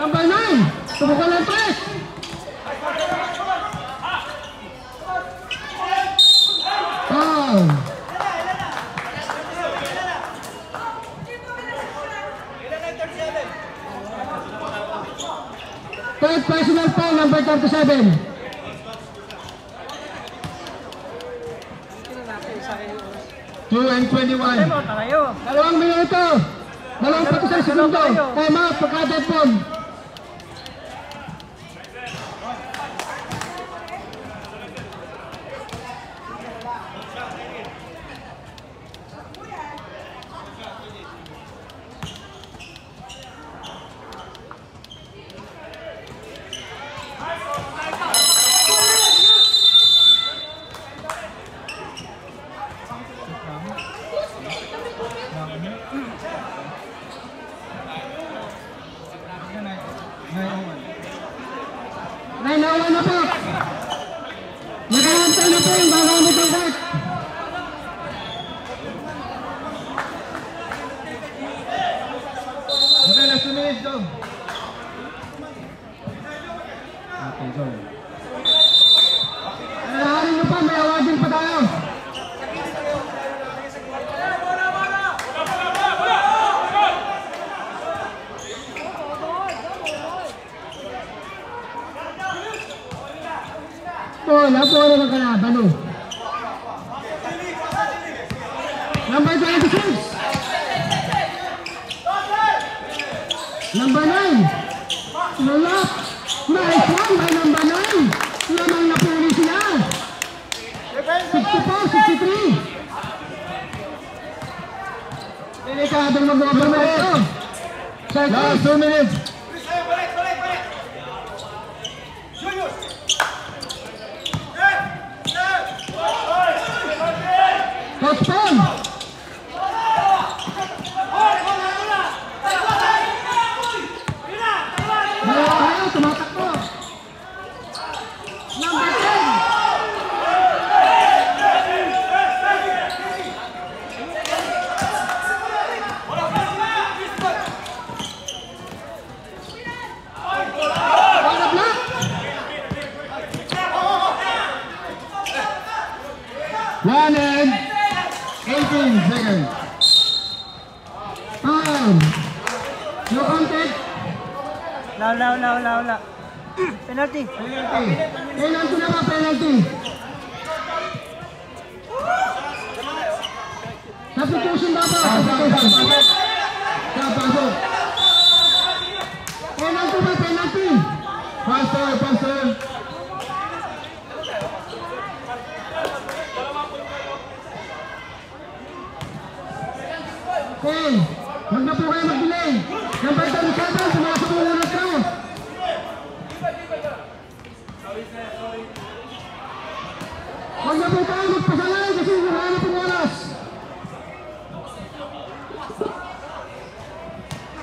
Number 9, tumukan ng press. Foul. Third personal foul, number 37. Two and 21. Time out na kayo. Dalawang minuto. Dalawang patusang segundo. Time out, pagka-dead ball. Nainawa na po. Nakahantay na po yung bagamit ng court. Okay, last 2 minutes, go. Bola ng kalaban oh. Number 26. Number 9. Lulap. Nice one by number 9. Lamang na puli sila. 64-63. Delikadong mag-overmatch ito. Last 2 minutes. Coach Paul. Dalawa kayo, tumatakbo. Number 10. Para block. One and 18 seconds. No contact. Wala. Penalty. Penalty na ba? Penalty. Substitution dapat. Substitution. Pasok. Penalty ba? Penalty. Faster. Okay. Huwag na po kayo mag-delay. Number 37, pumasok mo muna ka. Huwag na po tayo magpasalay kasi wala na pong oras.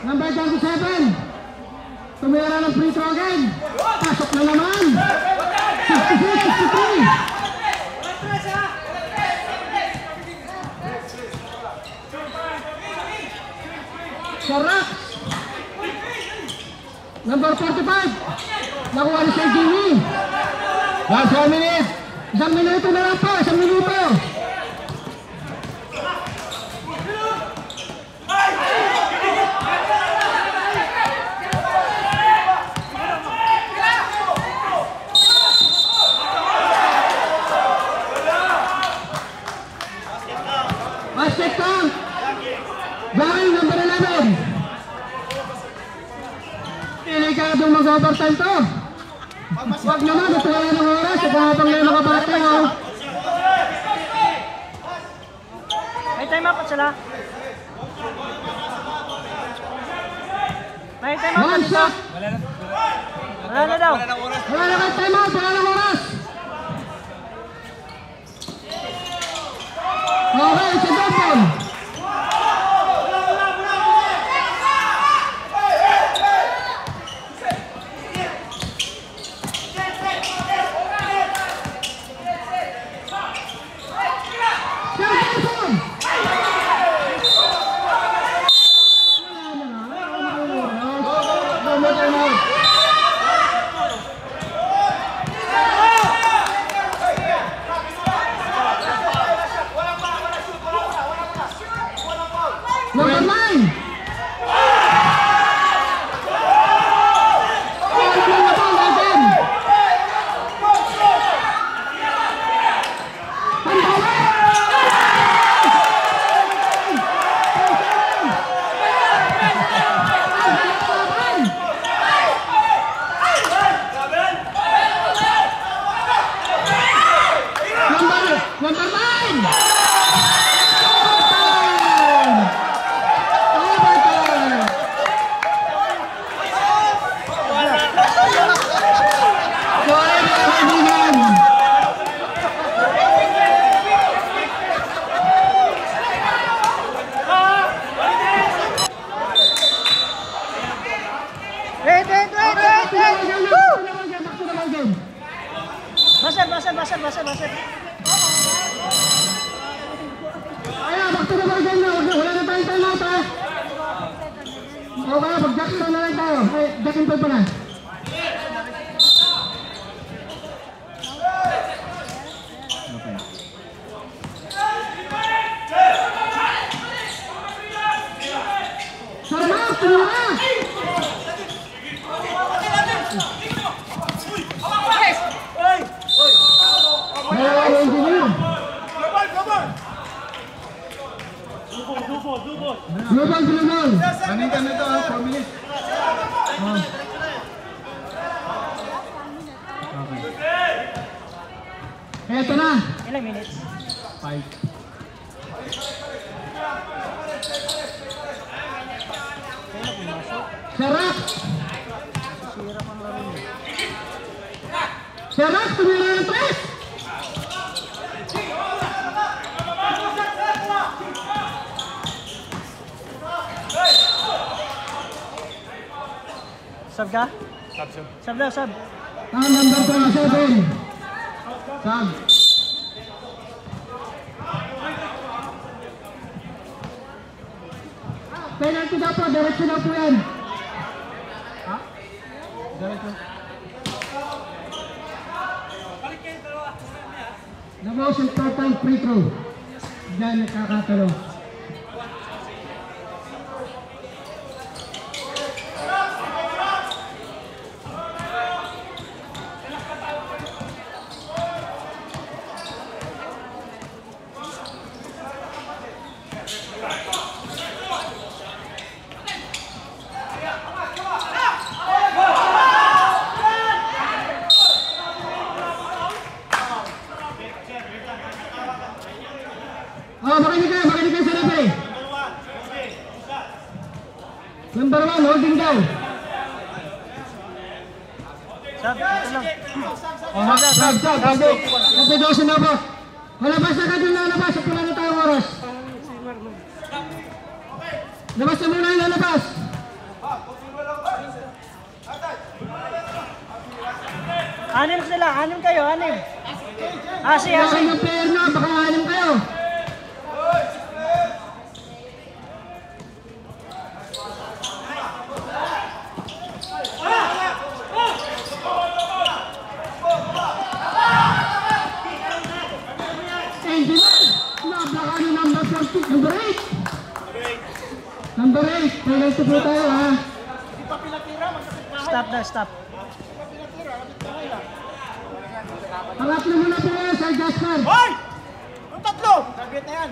Number 27. Tumira ng free throw again. Pasok na naman. 66-63. Sarap. Number 45. Nakuha ni Sir Jimmy. Last 1 minute. Isang minuto na lang po. Isang minuto. Basket count. Gawin number 11. Delikadong mag-overtime to. Wag naman, ito wala ng oras. Ito habang na yung nakabate oh. May time out sila. May time out One dito. shot. Wala na daw. Wala na kayo time out. Wala ng oras. Okay, it's a double. Number 9. Number 9. Basel. Ayan, back to the ball game na. Wala na tayong time out ha. Okay, mag-Jackson na lang tayo. Ay, Jack and Paul pa na. Sarap, tumira! Manitan na to, 4 minutes. Oh. Okay. Eto na. Ilang minutes? 5. Sarap. Sira pang laro niya. Sarap, tumira ng 3. Sub ka? Sub daw, sub. Ang number 27. Sam. Penalty daw po, diretso na po yan. Diretso. The most important free throw. Diyan nakakatalo. Oh, makinig kayo sa referee. Number 1, holding down. Sub, ito lang. Oh, sab. Napidosin na po. Malabas na ka dun, lalabas. At wala na tayong oras. Labas na muna yung lalabas. Anim sila, anim kayo, anim. Asi, Kaya asi. ng player na, baka anim kayo. Engineer, nabaka ni number 40, number 8. Number 8, penalty po tayo ha. Stop na, stop. Harap na muna po kayo, Sir Jasper. Hoy! Ang tatlo! Target na yan.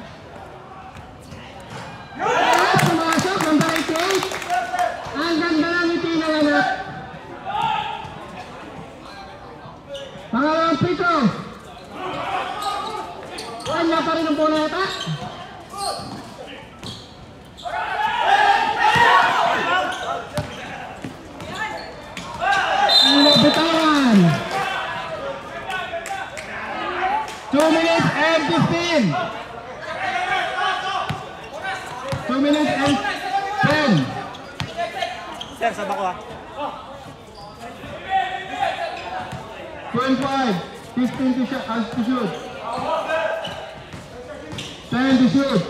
At pumasok, number 88. Ang ganda ng ngiti ng anak. Pangalawang free throw. Wala pa rin ang bola yata. Nabitawan. 2 minutes and 15. 2 minutes and 10. Sir, sab ako ah. 25. 15 to shoot. 10 to shoot.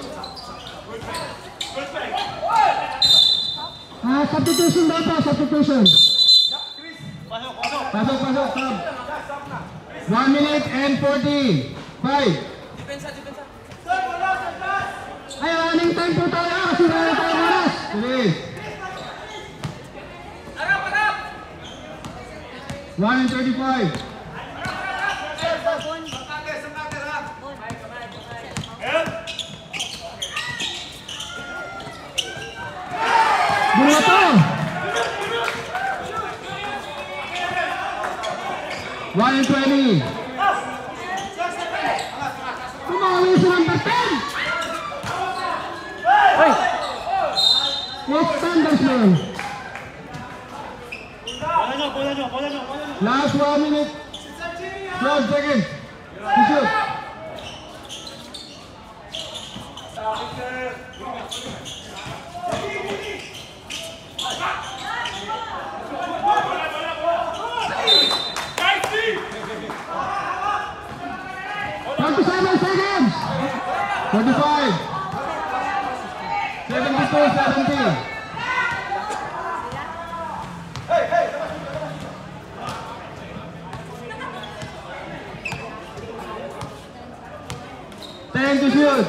Substitution daw po, substitution. Pasok, Sam. 1 minute and 40. 5. Ay, running time po tayo kasi wala tayong oras. 3. 1 and 35. Bunga to. 1 and 20. Tumawi sa number 10. Hoy! It's Thundersman. Last 1 minute. 12 seconds. To shoot. Seconds. 45. 72-70. Ten to shoot.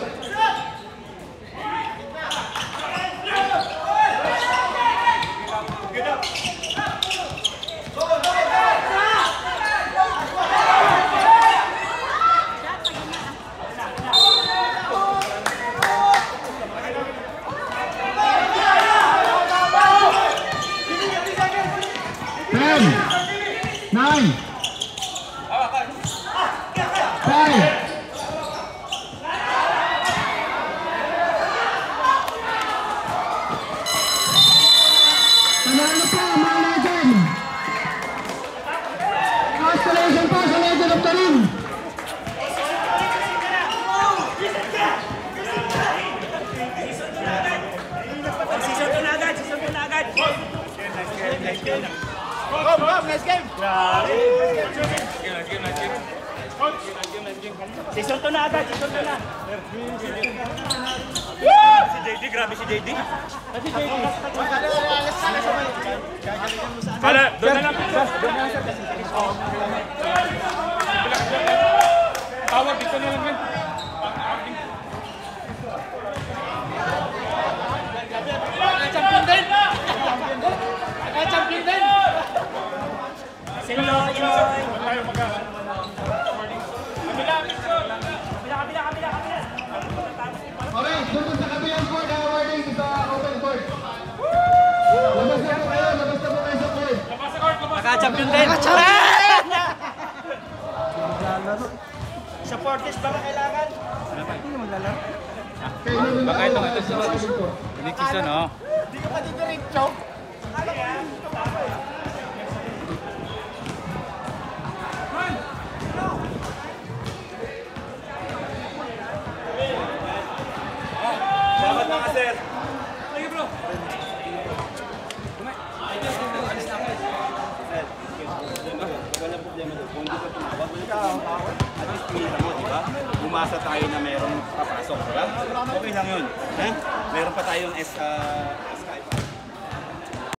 Lalim. Season ko na agad, season ko na agad. Season to na agad, season to na. Si JD, grabe si JD. Para, doon na lang. Tawag dito na lang yan. Champion din! Champion din! Sino? Okay, doon sa kabilang court, awarding sa open court. Labas na po kayo sa court. Naka-champion din! Supporters ba kailangan? Baka ito sa open court. Next season, oh. Hindi ka pa dito rin, Chok. Salamat mga sir. Sige bro. Walang problema doon. Kung hindi ka tumawag, wala ka tumawag. At least pinita mo, di ba? Umasa tayo na mayroong papasok, di ba? Okay lang yun. Meron pa tayong